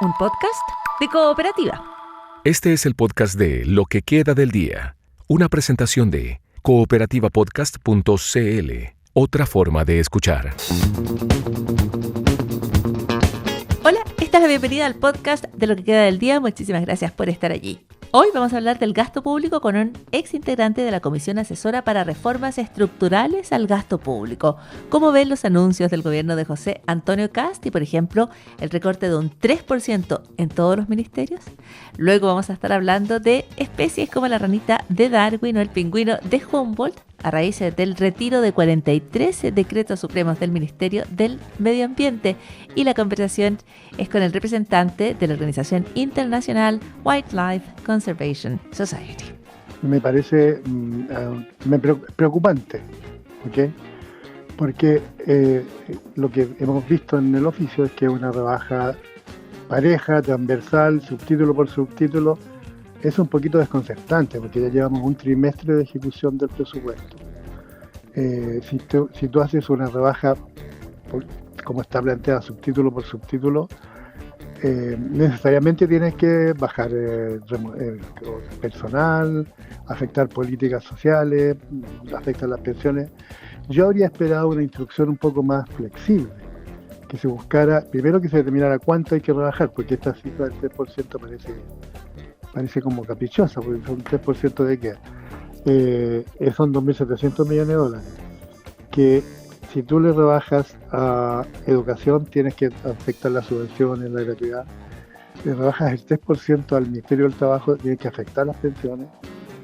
un podcast de Cooperativa. Este es el podcast de Lo que queda del día, una presentación de cooperativapodcast.cl, otra forma de escuchar. Hola, esta es la bienvenida al podcast de Lo que queda del día. Muchísimas gracias por estar allí. Hoy vamos a hablar del gasto público con un ex integrante de la Comisión Asesora para Reformas Estructurales al Gasto Público. ¿Cómo ven los anuncios del gobierno de José Antonio Kast y, por ejemplo, el recorte de un 3% en todos los ministerios? Luego vamos a estar hablando de especies como la ranita de Darwin o el pingüino de Humboldt a raíz del retiro de 43 decretos supremos del Ministerio del Medio Ambiente. Y la conversación es con el representante de la organización internacional Wildlife Conservation Society. Me parece preocupante, ¿ok? Porque lo que hemos visto en el oficio es que una rebaja pareja, transversal, subtítulo por subtítulo, es un poquito desconcertante porque ya llevamos un trimestre de ejecución del presupuesto. Si tú haces una rebaja como está planteada subtítulo por subtítulo, necesariamente tienes que bajar personal, afectar políticas sociales, afectar las pensiones. Yo habría esperado una instrucción un poco más flexible, que se buscara, primero que se determinara cuánto hay que rebajar, porque esta cifra del 3% parece como caprichosa, porque son 3% de qué, son 2.700 millones de dólares, que si tú le rebajas a educación tienes que afectar las subvenciones, la gratuidad, le rebajas el 3% al Ministerio del Trabajo, tienes que afectar las pensiones.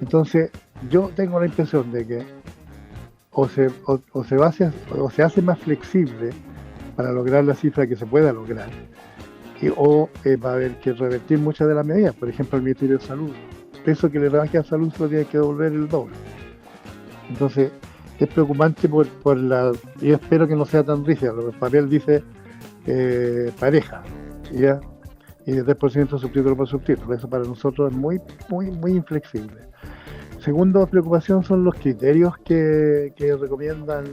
Entonces yo tengo la impresión de que o se hace más flexible para lograr la cifra que se pueda lograr, o va a haber que revertir muchas de las medidas. Por ejemplo, el Ministerio de Salud, peso que le rebaje a salud se lo tiene que devolver el doble. Entonces es preocupante por la... Yo espero que no sea tan rígida, porque el papel dice pareja, ¿ya? Y el 3% subtítulo por subtítulo. Eso para nosotros es muy inflexible. Segunda preocupación son los criterios que recomiendan,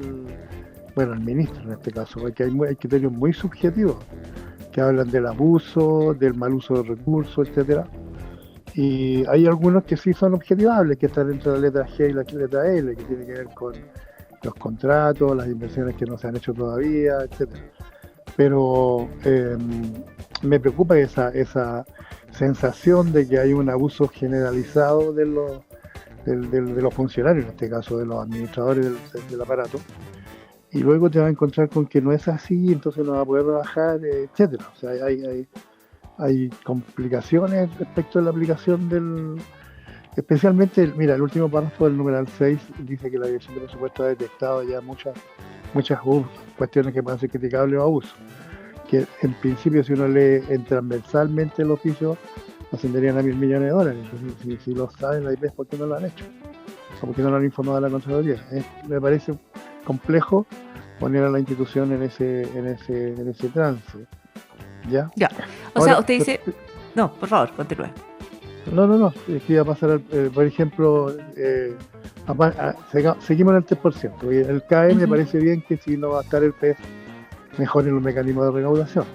bueno, el ministro en este caso, porque hay criterios muy subjetivos que hablan del abuso, del mal uso de recursos, etcétera. Y hay algunos que sí son objetivables, que están entre la letra G y la letra L, que tiene que ver con los contratos, las inversiones que no se han hecho todavía, etcétera. Pero me preocupa esa sensación de que hay un abuso generalizado de los funcionarios, en este caso de los administradores del aparato. Y luego te vas a encontrar con que no es así, entonces no va a poder rebajar, etcétera. O sea, hay complicaciones respecto a la aplicación especialmente, mira, el último párrafo del numeral 6 dice que la Dirección de Presupuesto ha detectado ya muchas cuestiones que pueden ser criticables o abusos, que en principio si uno lee transversalmente el oficio ascenderían a $1.000 millones. Entonces, si lo saben la IP, ¿por qué no lo han hecho? O ¿por qué no lo han informado a la Contraloría? Me parece complejo poner a la institución en ese trance. ¿Ya? Ya. O sea, usted dice... No, por favor, continúe. No, es que iba a pasar, por ejemplo, seguimos en el 3%. Y el CAE me parece bien que si no va a estar el PES, mejoren los mecanismos de recaudación.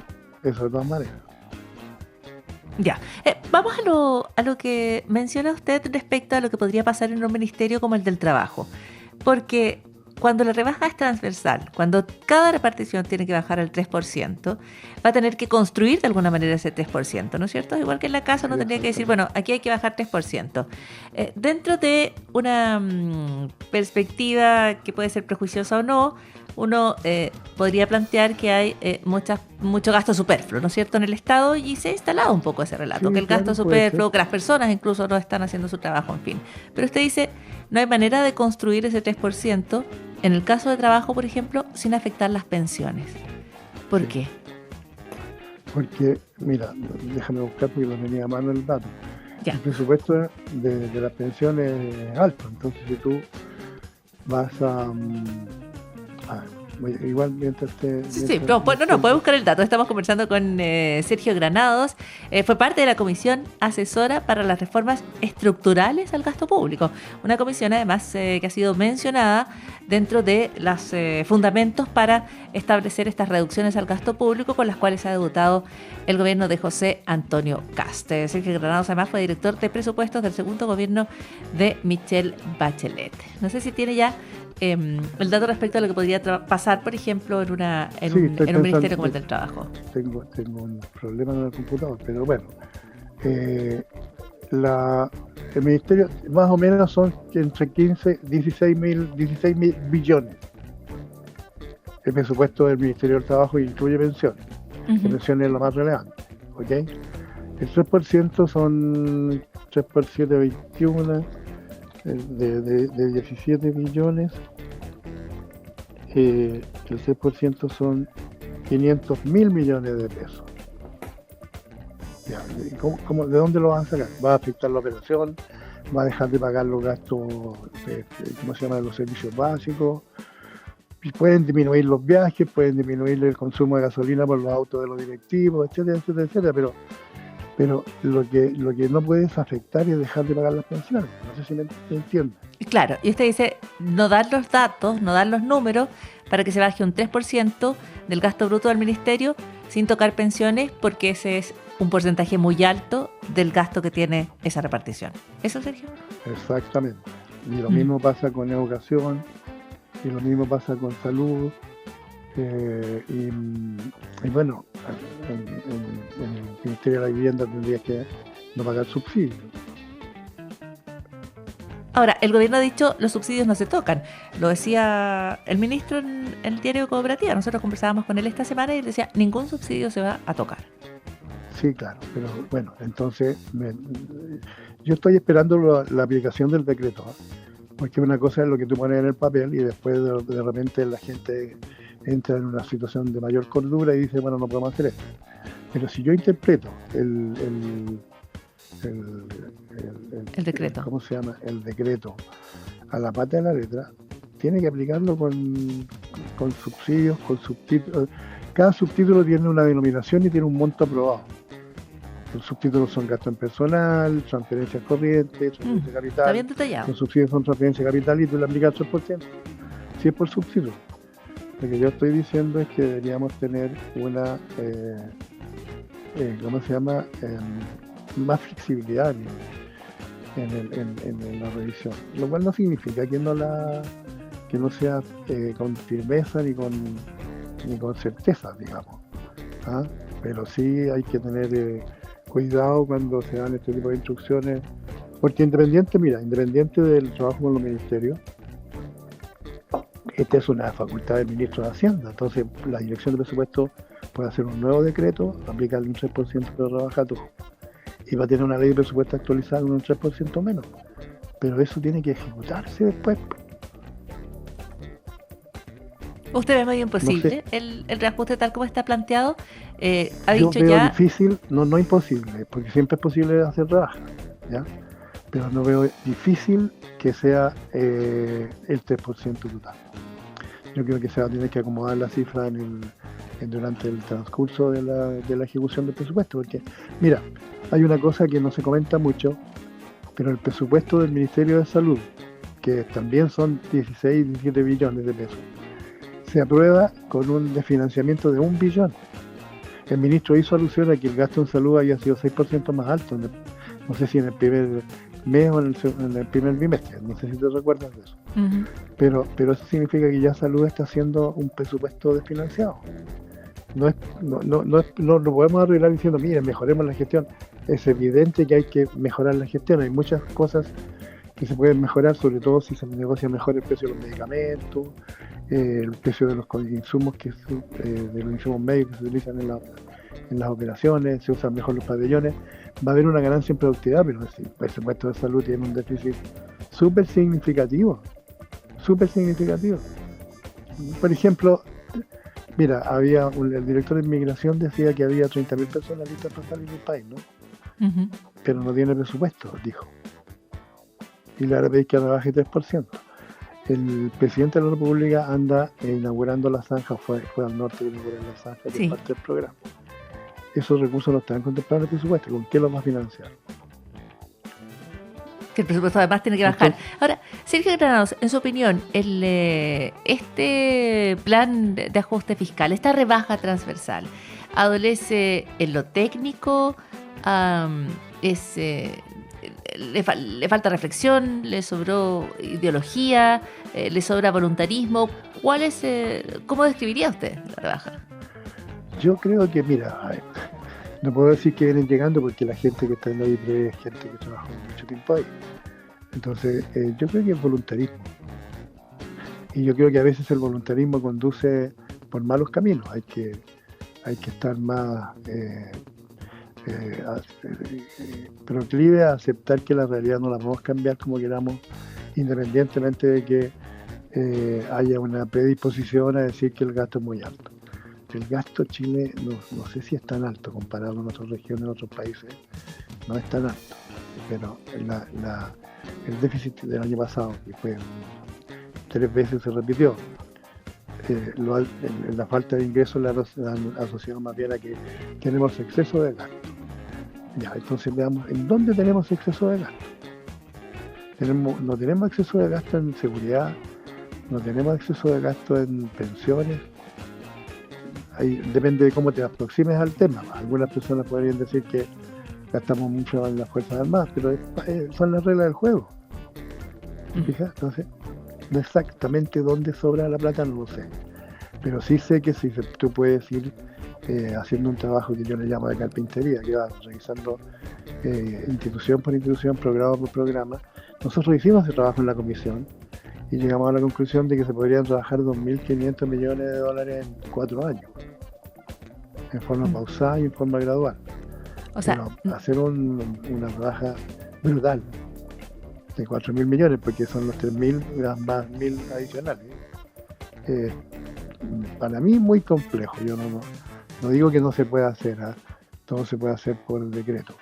Eso de todas maneras. Ya, vamos a lo que menciona usted respecto a lo que podría pasar en un ministerio como el del trabajo. Porque cuando la rebaja es transversal, cuando cada repartición tiene que bajar al 3%, va a tener que construir de alguna manera ese 3%, ¿no es cierto? Igual que en la casa uno tendría que decir, bueno, aquí hay que bajar 3%. Dentro de una perspectiva que puede ser prejuiciosa o no, uno podría plantear que hay mucho gasto superfluo, ¿no es cierto?, en el Estado, y se ha instalado un poco ese relato, sí, que el gasto superfluo, que las personas incluso no están haciendo su trabajo, en fin. Pero usted dice, no hay manera de construir ese 3%, en el caso de trabajo, por ejemplo, sin afectar las pensiones. ¿Por qué? Porque, mira, déjame buscar porque lo tenía a mano el dato. Ya. El presupuesto de las pensiones es alto, entonces si tú vas igual mientras te... Sí, no, puede buscar el dato. Estamos conversando con Sergio Granados. Fue parte de la Comisión Asesora para las Reformas Estructurales al Gasto Público. Una comisión, además, que ha sido mencionada dentro de los fundamentos para establecer estas reducciones al gasto público con las cuales ha debutado el gobierno de José Antonio Kast. Sergio Granados, además, fue director de presupuestos del segundo gobierno de Michelle Bachelet. No sé si tiene ya el dato respecto a lo que podría pasar, por ejemplo, en un ministerio como el del Trabajo. Tengo un problema en el computador, pero bueno. El ministerio más o menos son entre 16 mil billones. El presupuesto del Ministerio del Trabajo incluye pensiones. Uh-huh. La pensión es lo más relevante. ¿Okay? El 3% son 3 por 7, 21 de 17 billones. El 6% son 500 mil millones de pesos. Ya, ¿de dónde lo van a sacar? ¿Va a afectar la operación? ¿Va a dejar de pagar los gastos, los servicios básicos? Y pueden disminuir los viajes, pueden disminuir el consumo de gasolina por los autos de los directivos, etcétera, etcétera, etcétera, pero lo que no puedes afectar es dejar de pagar las pensiones. No sé si me entiendes. Claro, y usted dice no dar los datos, no dar los números para que se baje un 3% del gasto bruto del ministerio sin tocar pensiones, porque ese es un porcentaje muy alto del gasto que tiene esa repartición. ¿Eso, Sergio? Exactamente. Y lo mismo pasa con educación, y lo mismo pasa con salud, y bueno, en el Ministerio de la Vivienda tendría que no pagar subsidios. Ahora, el gobierno ha dicho los subsidios no se tocan. Lo decía el ministro en el diario Cooperativa. Nosotros conversábamos con él esta semana y él decía ningún subsidio se va a tocar. Sí, claro, pero bueno, entonces yo estoy esperando la aplicación del decreto, porque una cosa es lo que tú pones en el papel y después de repente la gente entra en una situación de mayor cordura y dice, bueno, no podemos hacer esto. Pero si yo interpreto el decreto. ¿Cómo se llama? El decreto a la pata de la letra, tiene que aplicarlo con subsidios, con subtítulos. Cada subtítulo tiene una denominación y tiene un monto aprobado. Los subtítulos son gasto en personal, transferencias corrientes, transferencia capital. Está bien detallado. Los subsidios son transferencia capital y tú le aplicas el 3%. Si es por subtítulo. Lo que yo estoy diciendo es que deberíamos tener una, más flexibilidad en la revisión. Lo cual no significa que no sea con firmeza ni con certeza, digamos. ¿Ah? Pero sí hay que tener cuidado cuando se dan este tipo de instrucciones, porque independiente del trabajo con los ministerios, esta es una facultad del ministro de Hacienda. Entonces la Dirección de Presupuesto puede hacer un nuevo decreto, aplicarle un 3% de rebaja a todo, y va a tener una ley de presupuesto actualizada con un 3% menos, pero eso tiene que ejecutarse después. ¿Usted ve muy imposible el reajuste tal como está planteado? Ha Yo dicho veo ya... difícil, no imposible, porque siempre es posible hacer rebajas, ¿ya? Pero no veo difícil que sea el 3% total. Yo creo que se va a tener que acomodar la cifra durante el transcurso de la ejecución del presupuesto, porque, mira, hay una cosa que no se comenta mucho, pero el presupuesto del Ministerio de Salud, que también son 16, 17 billones de pesos, se aprueba con un desfinanciamiento de 1 billón. El ministro hizo alusión a que el gasto en salud había sido 6% más alto, no sé si en el primer mes o en el primer bimestre, no sé si te recuerdas de eso. Uh-huh. Pero eso significa que ya salud está haciendo un presupuesto desfinanciado. No lo podemos arreglar diciendo, miren, mejoremos la gestión. Es evidente que hay que mejorar la gestión, hay muchas cosas que se pueden mejorar, sobre todo si se negocia mejor el precio de los medicamentos, el precio de los insumos de los insumos médicos que se utilizan en las operaciones, se usan mejor los pabellones, va a haber una ganancia en productividad, pero el presupuesto de salud tiene un déficit súper significativo. Por ejemplo, mira, el director de inmigración decía que había 30.000 personas listas para salir del país, ¿no? Uh-huh. Pero no tiene presupuesto, dijo. Y le haré pedir que rebaje 3%. el presidente de la República anda inaugurando la zanja, fue al norte a inaugurar la zanja, que Sí. es parte del programa. Esos recursos no están contemplados en el presupuesto. ¿Con qué los va a financiar? Que el presupuesto además tiene que bajar. Ahora, Sergio Granados, en su opinión, este plan de ajuste fiscal, esta rebaja transversal, adolece en lo técnico, le falta reflexión, le sobró ideología, le sobra voluntarismo. ¿Cómo describiría usted la rebaja? Yo creo que, mira, no puedo decir que vienen llegando porque la gente que está en la IPRE es gente que trabajó mucho tiempo ahí. Entonces, yo creo que es voluntarismo. Y yo creo que a veces el voluntarismo conduce por malos caminos. Hay que estar más proclive a aceptar que la realidad no la podemos cambiar como queramos, independientemente de que haya una predisposición a decir que el gasto es muy alto. El gasto en Chile no sé si es tan alto comparado con otras regiones, otros países, no es tan alto, pero el déficit del año pasado, que fue 3 veces se repitió, la falta de ingresos la asociamos más bien a que tenemos exceso de gasto. Ya, entonces veamos, ¿en dónde tenemos exceso de gasto? No tenemos exceso de gasto en seguridad, no tenemos exceso de gasto en pensiones. Ahí depende de cómo te aproximes al tema. Algunas personas podrían decir que gastamos mucho en las Fuerzas Armadas, pero son las reglas del juego. ¿Fijas? Entonces, no exactamente dónde sobra la plata, no lo sé. Pero sí sé que si tú puedes ir haciendo un trabajo que yo le llamo de carpintería, que va revisando institución por institución, programa por programa. Nosotros hicimos ese trabajo en la comisión y llegamos a la conclusión de que se podrían trabajar 2.500 millones de dólares en 4 años, en forma pausada y en forma gradual. O sea, pero hacer una rebaja brutal de 4.000 millones, porque son los 3.000 más 1.000 adicionales. Para mí muy complejo. Yo no digo que no se pueda hacer, todo se puede hacer por decreto,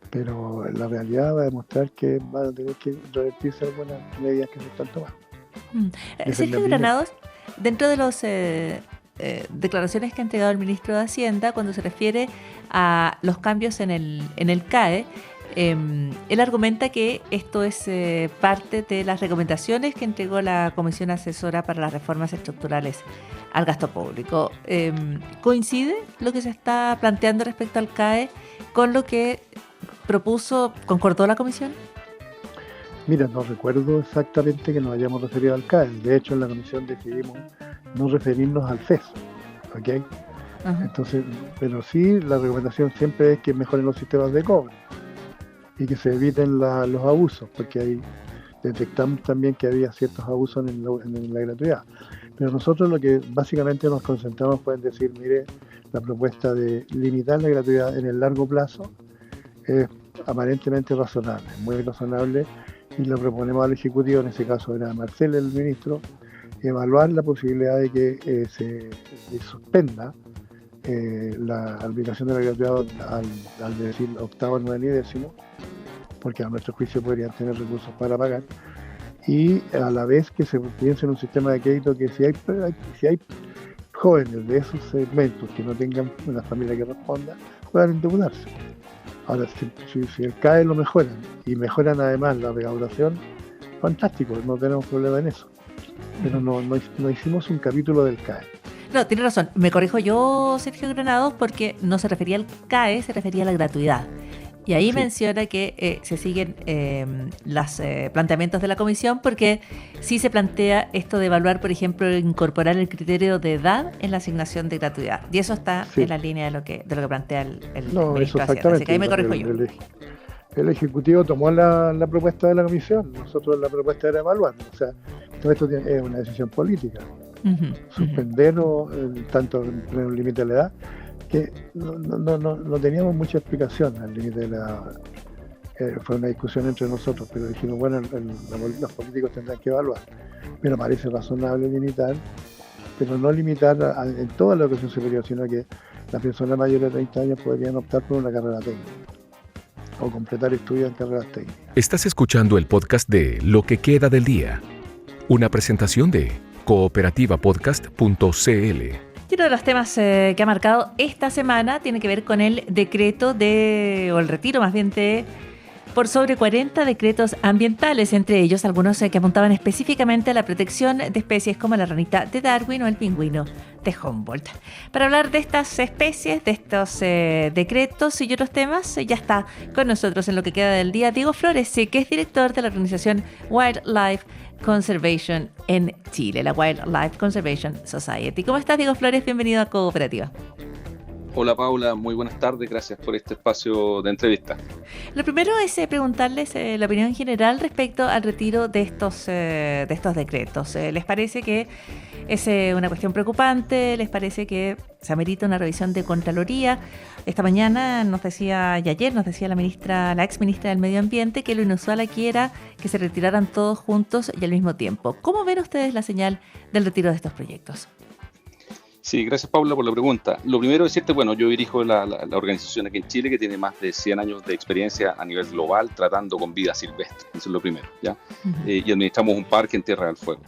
pero la realidad va a demostrar que van a tener que revertirse algunas medidas que se están tomando. Sergio Granados, dentro de las declaraciones que ha entregado el ministro de Hacienda, cuando se refiere a los cambios en el CAE, él argumenta que esto es parte de las recomendaciones que entregó la Comisión Asesora para las Reformas Estructurales al Gasto Público. ¿Coincide lo que se está planteando respecto al CAE con lo que concordó la Comisión? Mira, no recuerdo exactamente que nos hayamos referido al CAE. De hecho, en la Comisión decidimos no referirnos al FES, ¿ok? Uh-huh. Entonces, pero sí, la recomendación siempre es que mejoren los sistemas de cobro y que se eviten los abusos, porque ahí detectamos también que había ciertos abusos en la gratuidad. Pero nosotros lo que básicamente nos concentramos fue en decir, mire, la propuesta de limitar la gratuidad en el largo plazo es aparentemente razonable, muy razonable, y lo proponemos al Ejecutivo, en ese caso era Marcel el ministro, evaluar la posibilidad de que se suspenda la aplicación de la gratuidad al decir octavo, 9 y 10, porque a nuestro juicio podrían tener recursos para pagar, y a la vez que se piense en un sistema de crédito que si hay jóvenes de esos segmentos que no tengan una familia que responda, puedan endeudarse. Ahora, si el CAE lo mejoran y mejoran además la recaudación, fantástico, no tenemos problema en eso. Pero no hicimos un capítulo del CAE. No, tiene razón. Me corrijo yo, Sergio Granados, porque no se refería al CAE, se refería a la gratuidad. Y ahí menciona que se siguen los planteamientos de la comisión, porque sí se plantea esto de evaluar, por ejemplo, incorporar el criterio de edad en la asignación de gratuidad. Y eso está en la línea de lo que plantea el ministro de Hacienda. Así que ahí me corrijo yo. El Ejecutivo tomó la propuesta de la comisión. Nosotros la propuesta era evaluar. O sea, todo esto es una decisión política. Suspender tanto el límite de la edad, que no teníamos mucha explicación al límite de la edad. Fue una discusión entre nosotros, pero dijimos, bueno, los políticos tendrán que evaluar. Pero parece razonable limitar, pero no limitar en toda la educación superior, sino que las personas mayores de 30 años podrían optar por una carrera técnica o completar estudios en carreras técnicas. Estás escuchando el podcast de Lo que queda del día. una presentación de cooperativapodcast.cl. Y uno de los temas que ha marcado esta semana tiene que ver con el decreto o el retiro más bien por sobre 40 decretos ambientales, entre ellos algunos que apuntaban específicamente a la protección de especies como la ranita de Darwin o el pingüino de Humboldt. Para hablar de estas especies, de estos decretos y otros temas, ya está con nosotros en lo que queda del día Diego Flores, que es director de la organización Wildlife Conservation en Chile, la Wildlife Conservation Society. ¿Cómo estás, Diego Flores? Bienvenido a Cooperativa. Hola Paula, muy buenas tardes, gracias por este espacio de entrevista. Lo primero es preguntarles la opinión general respecto al retiro de estos decretos. ¿Les parece que es una cuestión preocupante? ¿Les parece que se amerita una revisión de Contraloría? Esta mañana nos decía, y ayer nos decía la ex ministra del Medio Ambiente, que lo inusual aquí era que se retiraran todos juntos y al mismo tiempo. ¿Cómo ven ustedes la señal del retiro de estos proyectos? Sí, gracias Paula por la pregunta. Lo primero es decirte, bueno, yo dirijo la organización aquí en Chile que tiene más de 100 años de experiencia a nivel global tratando con vida silvestre, eso es lo primero, ¿ya? Y administramos un parque en Tierra del Fuego.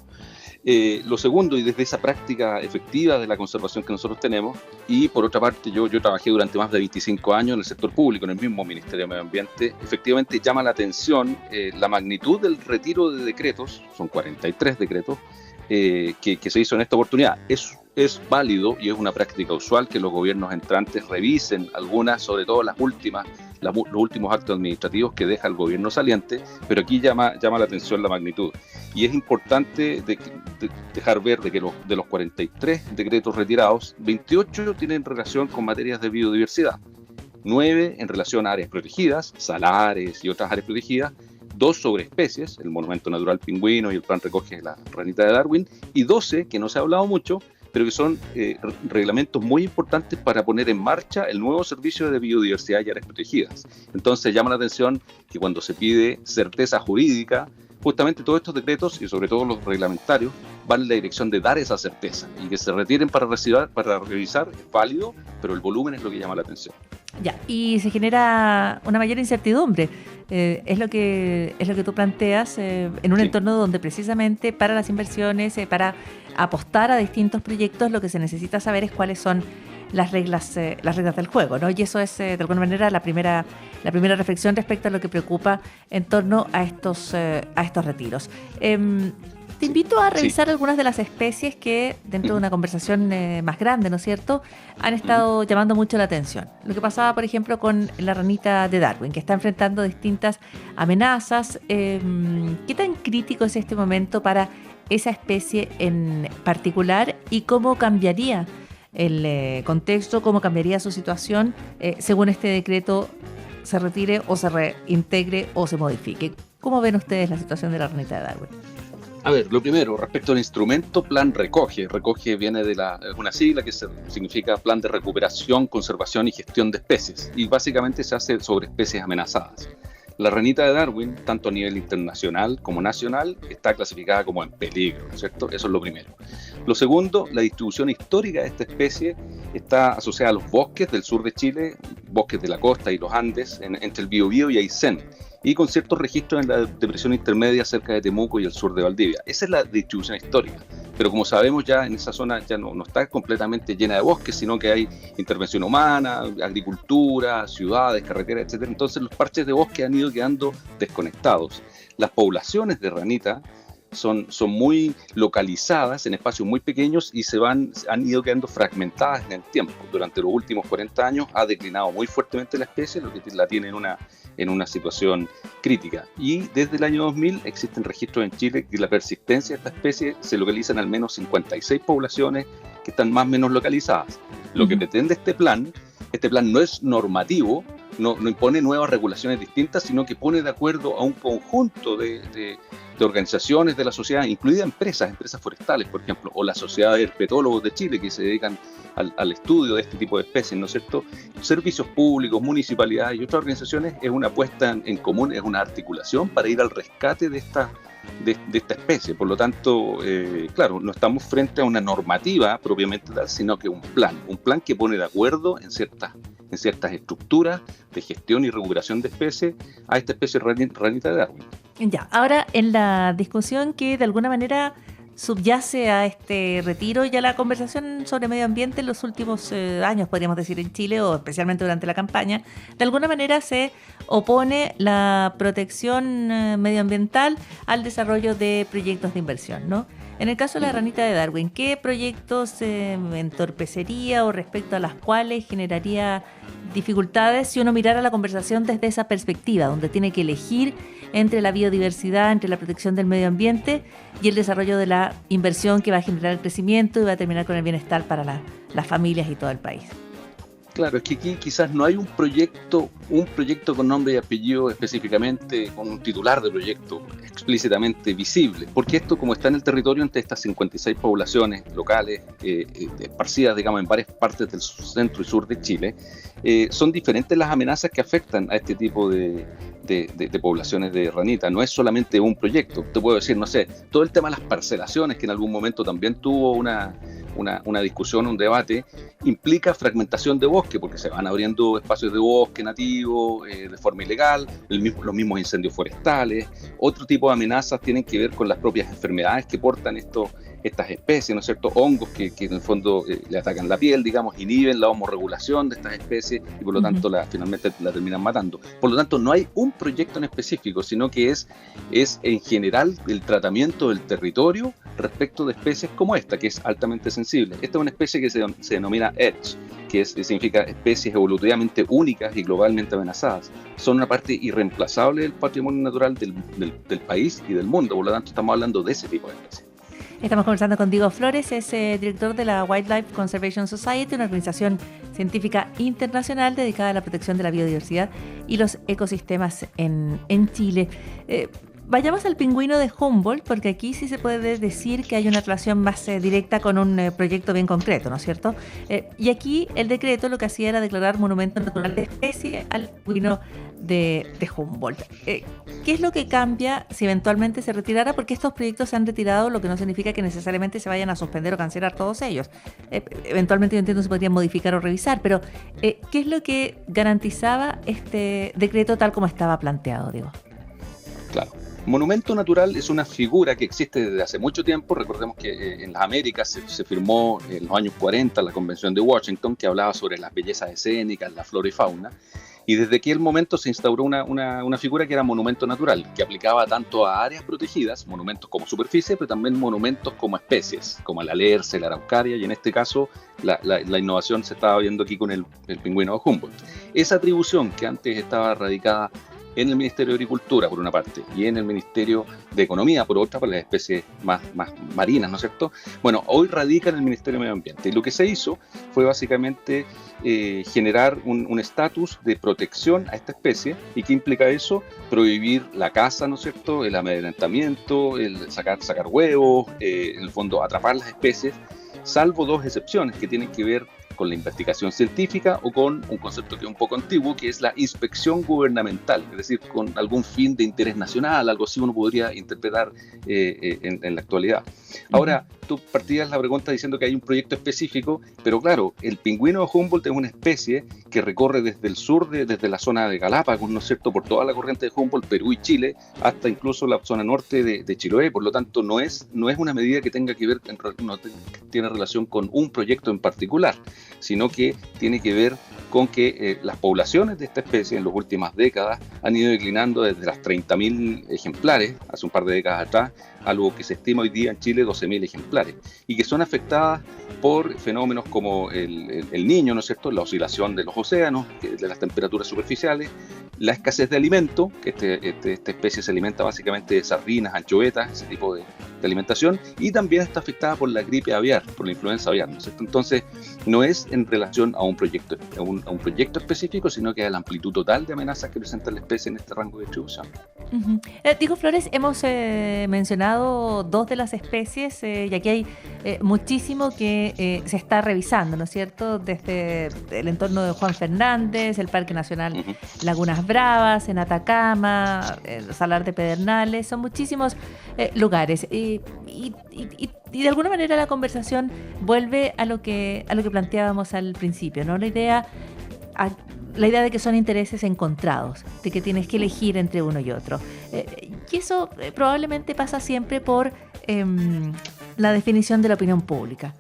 Lo segundo, y desde esa práctica efectiva de la conservación que nosotros tenemos, y por otra parte yo trabajé durante más de 25 años en el sector público, en el mismo Ministerio de Medio Ambiente, efectivamente llama la atención la magnitud del retiro de decretos, son 43 decretos, que se hizo en esta oportunidad. Es válido y es una práctica usual que los gobiernos entrantes revisen algunas, sobre todo los últimos actos administrativos que deja el gobierno saliente, pero aquí llama la atención la magnitud. Y es importante dejar ver de que de los 43 decretos retirados, 28 tienen relación con materias de biodiversidad, 9 en relación a áreas protegidas, salares y otras áreas protegidas, 2 sobre especies, el Monumento Natural Pingüino y el Plan Recoge la Ranita de Darwin, y 12, que no se ha hablado mucho, pero que son reglamentos muy importantes para poner en marcha el nuevo servicio de biodiversidad y áreas protegidas. Entonces llama la atención que cuando se pide certeza jurídica, justamente todos estos decretos y sobre todo los reglamentarios van en la dirección de dar esa certeza y que se retiren para revisar es válido, pero el volumen es lo que llama la atención. Ya, y se genera una mayor incertidumbre. Es lo que tú planteas en un entorno donde precisamente para las inversiones, para apostar a distintos proyectos, lo que se necesita saber es cuáles son las reglas del juego, ¿no? Y eso es de alguna manera la primera reflexión respecto a lo que preocupa en torno a estos retiros. Te invito a revisar algunas de las especies que, dentro de una conversación más grande, ¿no es cierto?, han estado llamando mucho la atención. Lo que pasaba, por ejemplo, con la ranita de Darwin, que está enfrentando distintas amenazas. ¿Qué tan crítico es este momento para esa especie en particular y cómo cambiaría el contexto, cómo cambiaría su situación según este decreto se retire o se reintegre o se modifique? ¿Cómo ven ustedes la situación de la ranita de Darwin? A ver, lo primero, respecto al instrumento Plan Recoge. Recoge viene de una sigla que significa Plan de Recuperación, Conservación y Gestión de Especies, y básicamente se hace sobre especies amenazadas. La ranita de Darwin, tanto a nivel internacional como nacional, está clasificada como en peligro, ¿no es cierto? Eso es lo primero. Lo segundo, la distribución histórica de esta especie está asociada a los bosques del sur de Chile, bosques de la costa y los Andes, entre el Biobío y Aysén, y con ciertos registros en la depresión intermedia cerca de Temuco y el sur de Valdivia. Esa es la distribución histórica, pero como sabemos ya en esa zona ya no está completamente llena de bosques, sino que hay intervención humana, agricultura, ciudades, carreteras, etc. Entonces los parches de bosque han ido quedando desconectados. Las poblaciones de ranita son muy localizadas en espacios muy pequeños y han ido quedando fragmentadas en el tiempo. Durante los últimos 40 años ha declinado muy fuertemente la especie, lo que la tiene en una situación crítica. Y desde el año 2000 existen registros en Chile que la persistencia de esta especie se localiza en al menos 56 poblaciones que están más o menos localizadas. Lo que pretende este plan no es normativo, no impone nuevas regulaciones distintas, sino que pone de acuerdo a un conjunto de organizaciones de la sociedad, incluidas empresas forestales, por ejemplo, o la Sociedad de Herpetólogos de Chile, que se dedican al estudio de este tipo de especies, ¿no es cierto? Servicios públicos, municipalidades y otras organizaciones, es una apuesta en común, es una articulación para ir al rescate de esta especie. Por lo tanto, claro, no estamos frente a una normativa propiamente tal, sino que un plan que pone de acuerdo en en ciertas estructuras de gestión y recuperación de especies a esta especie ranita de Darwin. Ya, ahora en la discusión que de alguna manera subyace a este retiro y a la conversación sobre medio ambiente en los últimos años, podríamos decir, en Chile, o especialmente durante la campaña, de alguna manera se opone la protección medioambiental al desarrollo de proyectos de inversión, ¿no? En el caso de la ranita de Darwin, ¿qué proyectos entorpecería o respecto a las cuales generaría dificultades si uno mirara la conversación desde esa perspectiva, donde tiene que elegir entre la biodiversidad, entre la protección del medio ambiente y el desarrollo de la inversión que va a generar el crecimiento y va a terminar con el bienestar para las familias y todo el país? Claro, es que aquí quizás no hay un proyecto con nombre y apellido específicamente, con un titular de proyecto explícitamente visible, porque esto, como está en el territorio entre estas 56 poblaciones locales esparcidas, digamos, en varias partes del centro y sur de Chile, son diferentes las amenazas que afectan a este tipo de poblaciones de ranita. No es solamente un proyecto. Te puedo decir, no sé, todo el tema de las parcelaciones, que en algún momento también tuvo una discusión, un debate, implica fragmentación de bosque, porque se van abriendo espacios de bosque nativo de forma ilegal, los mismos incendios forestales. Otro tipo de amenazas tienen que ver con las propias enfermedades que portan estas especies, ¿no es cierto? Hongos que en el fondo le atacan la piel, digamos, inhiben la homorregulación de estas especies y por lo tanto finalmente la terminan matando. Por lo tanto, no hay un proyecto en específico, sino que es en general el tratamiento del territorio respecto de especies como esta, que es altamente sensible. Esta es una especie que se denomina EDGE, que significa especies evolutivamente únicas y globalmente amenazadas. Son una parte irreemplazable del patrimonio natural del país y del mundo, por lo tanto estamos hablando de ese tipo de especies. Estamos conversando con Diego Flores, es director de la Wildlife Conservation Society, una organización científica internacional dedicada a la protección de la biodiversidad y los ecosistemas en Chile. Vayamos al pingüino de Humboldt, porque aquí sí se puede decir que hay una relación más directa con un proyecto bien concreto, ¿no es cierto? Y aquí el decreto lo que hacía era declarar monumento natural de especie al pingüino de Humboldt. ¿Qué es lo que cambia si eventualmente se retirara? Porque estos proyectos se han retirado, lo que no significa que necesariamente se vayan a suspender o cancelar todos ellos. Eventualmente, yo entiendo, se podrían modificar o revisar, pero ¿qué es lo que garantizaba este decreto tal como estaba planteado, Diego? Claro. Monumento natural es una figura que existe desde hace mucho tiempo. Recordemos que en las Américas se firmó en los años 40 la Convención de Washington, que hablaba sobre las bellezas escénicas, la flora y fauna. Y desde aquel momento se instauró una figura que era monumento natural, que aplicaba tanto a áreas protegidas, monumentos como superficie, pero también monumentos como especies, como el alerce, la araucaria, y en este caso la innovación se estaba viendo aquí con el pingüino de Humboldt. Esa atribución que antes estaba radicada en el Ministerio de Agricultura, por una parte, y en el Ministerio de Economía, por otra, para las especies más marinas, ¿no es cierto? Bueno, hoy radica en el Ministerio de Medio Ambiente. Y lo que se hizo fue básicamente generar un estatus de protección a esta especie. ¿Y qué implica eso? Prohibir la caza, ¿no es cierto?, el amedrentamiento, el sacar huevos, en el fondo atrapar las especies, salvo dos excepciones que tienen que ver con la investigación científica o con un concepto que es un poco antiguo, que es la inspección gubernamental, es decir, con algún fin de interés nacional, algo así uno podría interpretar en la actualidad. Ahora, tú partías la pregunta diciendo que hay un proyecto específico, pero claro, el pingüino de Humboldt es una especie que recorre desde el sur, desde la zona de Galápagos, ¿no es cierto?, por toda la corriente de Humboldt, Perú y Chile, hasta incluso la zona norte de Chiloé. Por lo tanto, no es una medida que tenga que ver, no tiene relación con un proyecto en particular, sino que tiene que ver con que las poblaciones de esta especie en las últimas décadas han ido declinando desde las 30.000 ejemplares, hace un par de décadas atrás, a lo que se estima hoy día en Chile 12.000 ejemplares, y que son afectadas por fenómenos como el Niño, ¿no es cierto?, la oscilación de los océanos, de las temperaturas superficiales, la escasez de alimento, que esta especie se alimenta básicamente de sardinas, anchovetas, ese tipo de alimentación, y también está afectada por la gripe aviar, por la influenza aviar, ¿no es cierto? Entonces, no es en relación a un proyecto específico, sino que a la amplitud total de amenazas que presenta la especie en este rango de distribución. Uh-huh. Diego Flores, hemos mencionado dos de las especies y aquí hay muchísimo que se está revisando, ¿no es cierto? Desde el entorno de Juan Fernández, el Parque Nacional Lagunas Bravas, en Atacama, el Salar de Pedernales, son muchísimos lugares. Y de alguna manera la conversación vuelve a lo que planteábamos al principio, ¿no? La idea la idea de que son intereses encontrados, de que tienes que elegir entre uno y otro. Y eso probablemente pasa siempre por la definición de la opinión pública.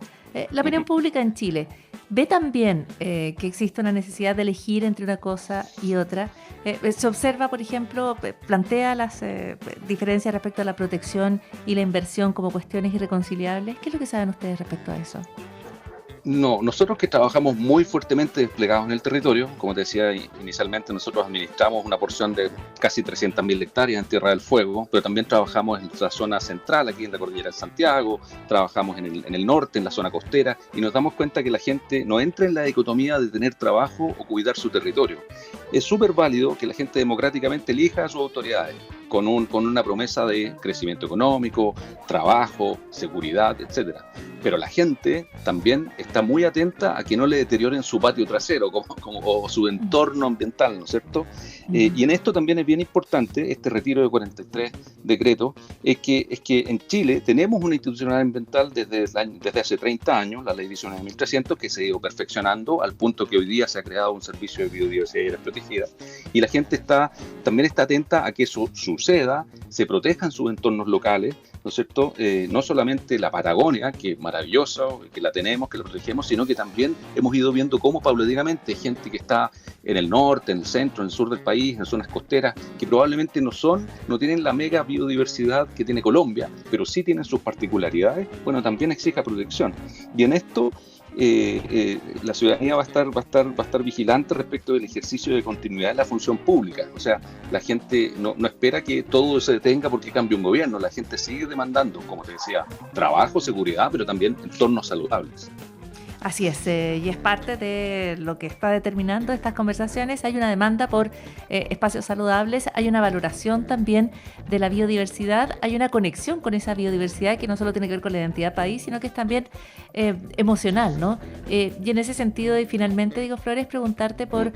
La opinión pública en Chile ve también que existe una necesidad de elegir entre una cosa y otra. Se observa, por ejemplo, plantea las diferencias respecto a la protección y la inversión como cuestiones irreconciliables. ¿Qué es lo que saben ustedes respecto a eso? No, nosotros que trabajamos muy fuertemente desplegados en el territorio, como te decía inicialmente, nosotros administramos una porción de casi 300.000 hectáreas en Tierra del Fuego, pero también trabajamos en la zona central, aquí en la cordillera de Santiago, trabajamos en el norte, en la zona costera, y nos damos cuenta que la gente no entra en la dicotomía de tener trabajo o cuidar su territorio. Es súper válido que la gente democráticamente elija a sus autoridades, con una promesa de crecimiento económico, trabajo, seguridad, etcétera. Pero la gente también está muy atenta a que no le deterioren su patio trasero o su entorno ambiental, ¿no es cierto? Y en esto también es bien importante este retiro de 43 decretos, es que en Chile tenemos una institucionalidad ambiental desde hace 30 años, la ley 19.300, que se ha ido perfeccionando al punto que hoy día se ha creado un servicio de biodiversidad y áreas protegidas. Y la gente también está atenta a que eso suceda, se protejan sus entornos locales, ¿no es cierto? No solamente la Patagonia, que es maravillosa, que la tenemos, que la protegemos, sino que también hemos ido viendo cómo paulatinamente gente que está en el norte, en el centro, en el sur del país, en zonas costeras, que probablemente no tienen la mega biodiversidad que tiene Colombia, pero sí tienen sus particularidades, bueno, también exija protección. Y en esto la ciudadanía va a estar vigilante respecto del ejercicio de continuidad de la función pública. O sea, la gente no espera que todo se detenga porque cambie un gobierno. La gente sigue demandando, como te decía, trabajo, seguridad, pero también entornos saludables. Así es, y es parte de lo que está determinando estas conversaciones. Hay una demanda por espacios saludables, hay una valoración también de la biodiversidad, hay una conexión con esa biodiversidad que no solo tiene que ver con la identidad país, sino que es también emocional, ¿no? Y en ese sentido, y finalmente, digo, Flores, preguntarte por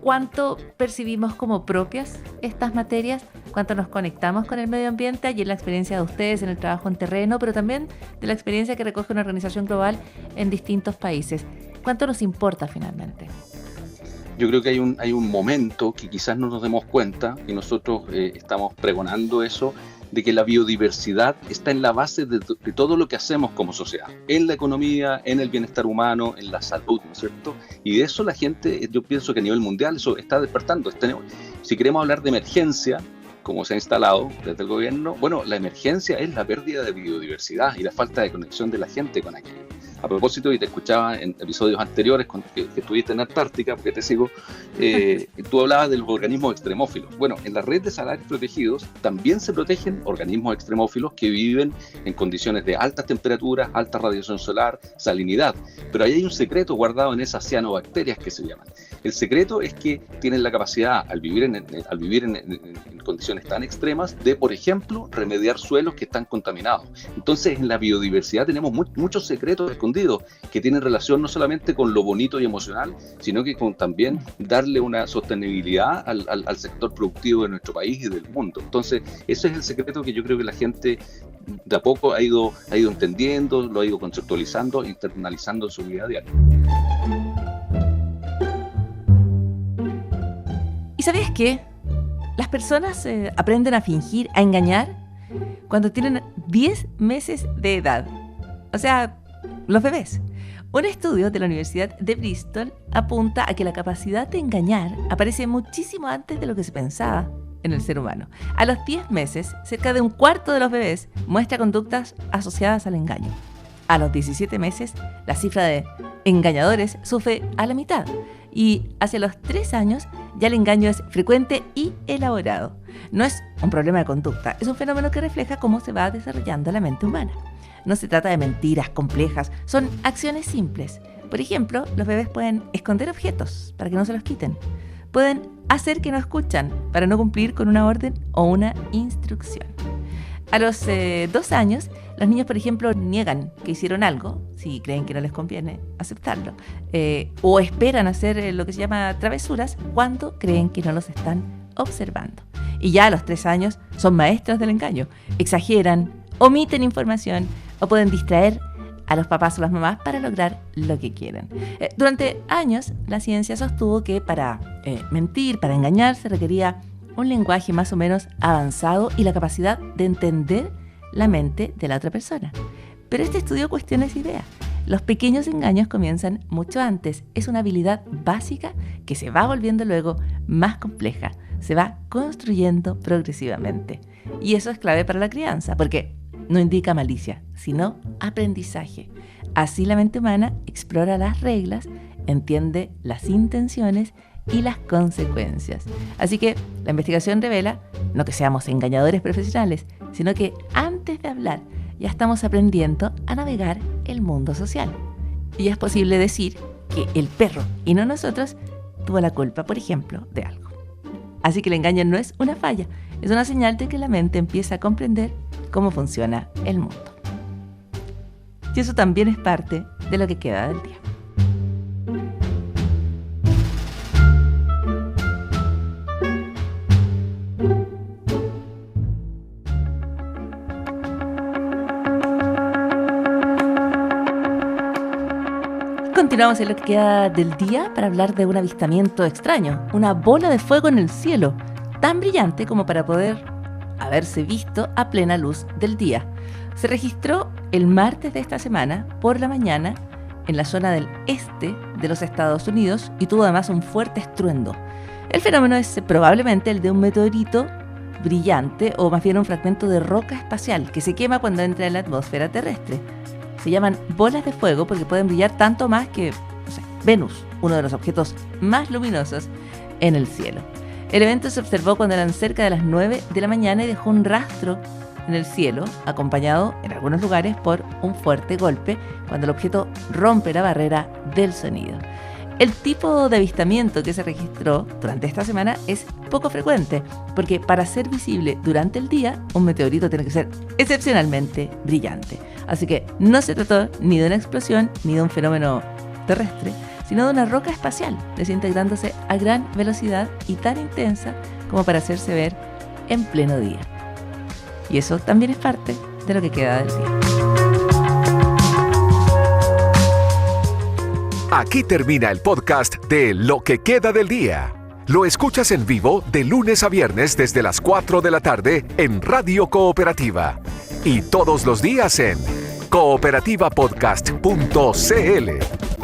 cuánto percibimos como propias estas materias, cuánto nos conectamos con el medio ambiente, y en la experiencia de ustedes en el trabajo en terreno, pero también de la experiencia que recoge una organización global en distintos países. ¿Cuánto nos importa finalmente? Yo creo que hay un momento que quizás no nos demos cuenta, y nosotros estamos pregonando eso, de que la biodiversidad está en la base de todo lo que hacemos como sociedad, en la economía, en el bienestar humano, en la salud, ¿no es cierto? Y de eso la gente, yo pienso que a nivel mundial eso está despertando. Si queremos hablar de emergencia, como se ha instalado desde el gobierno, bueno, la emergencia es la pérdida de biodiversidad y la falta de conexión de la gente con aquello. A propósito, y te escuchaba en episodios anteriores que estuviste en Antártica, porque te sigo, tú hablabas de los organismos extremófilos. Bueno, en la red de salarios protegidos también se protegen organismos extremófilos que viven en condiciones de altas temperaturas, alta radiación solar, salinidad. Pero ahí hay un secreto guardado en esas cianobacterias que se llaman. El secreto es que tienen la capacidad, al vivir en condiciones tan extremas, de, por ejemplo, remediar suelos que están contaminados. Entonces, en la biodiversidad tenemos muchos secretos escondidos que tienen relación no solamente con lo bonito y emocional, sino que con también darle una sostenibilidad al sector productivo de nuestro país y del mundo. Entonces, ese es el secreto que yo creo que la gente de a poco ha ido entendiendo, lo ha ido conceptualizando, internalizando en su vida diaria. ¿Y sabías qué? Las personas aprenden a fingir, a engañar, cuando tienen 10 meses de edad. O sea, los bebés. Un estudio de la Universidad de Bristol apunta a que la capacidad de engañar aparece muchísimo antes de lo que se pensaba en el ser humano. A los 10 meses, cerca de un cuarto de los bebés muestra conductas asociadas al engaño. A los 17 meses, la cifra de engañadores sube a la mitad. Y hacia los 3 años, ya el engaño es frecuente y elaborado. No es un problema de conducta, es un fenómeno que refleja cómo se va desarrollando la mente humana. No se trata de mentiras complejas, son acciones simples. Por ejemplo, los bebés pueden esconder objetos para que no se los quiten. Pueden hacer que no escuchan para no cumplir con una orden o una instrucción. A los 2 años, los niños, por ejemplo, niegan que hicieron algo, si creen que no les conviene aceptarlo, o esperan hacer lo que se llama travesuras cuando creen que no los están observando. Y ya a los 3 años son maestros del engaño, exageran, omiten información o pueden distraer a los papás o las mamás para lograr lo que quieren. Durante años, la ciencia sostuvo que para mentir, para engañar, se requería un lenguaje más o menos avanzado y la capacidad de entender la mente de la otra persona. Pero este estudio cuestiona esa idea. Los pequeños engaños comienzan mucho antes. Es una habilidad básica que se va volviendo luego más compleja. Se va construyendo progresivamente. Y eso es clave para la crianza, porque no indica malicia, sino aprendizaje. Así la mente humana explora las reglas, entiende las intenciones y las consecuencias. Así que la investigación revela no que seamos engañadores profesionales, sino que antes de hablar ya estamos aprendiendo a navegar el mundo social. Y es posible decir que el perro, y no nosotros, tuvo la culpa, por ejemplo, de algo. Así que el engaño no es una falla, es una señal de que la mente empieza a comprender cómo funciona el mundo. Y eso también es parte de lo que queda del día. Continuamos en lo que queda del día para hablar de un avistamiento extraño, una bola de fuego en el cielo, tan brillante como para poder haberse visto a plena luz del día. Se registró el martes de esta semana por la mañana en la zona del este de los Estados Unidos y tuvo además un fuerte estruendo. El fenómeno es probablemente el de un meteorito brillante o más bien un fragmento de roca espacial que se quema cuando entra en la atmósfera terrestre. Se llaman bolas de fuego porque pueden brillar tanto más que Venus, uno de los objetos más luminosos en el cielo. El evento se observó cuando eran cerca de las 9 de la mañana y dejó un rastro en el cielo, acompañado en algunos lugares por un fuerte golpe cuando el objeto rompe la barrera del sonido. El tipo de avistamiento que se registró durante esta semana es poco frecuente, porque para ser visible durante el día, un meteorito tiene que ser excepcionalmente brillante. Así que no se trató ni de una explosión ni de un fenómeno terrestre, sino de una roca espacial desintegrándose a gran velocidad y tan intensa como para hacerse ver en pleno día. Y eso también es parte de lo que queda del día. Aquí termina el podcast de Lo que queda del día. Lo escuchas en vivo de lunes a viernes desde las 4 de la tarde en Radio Cooperativa. Y todos los días en cooperativapodcast.cl.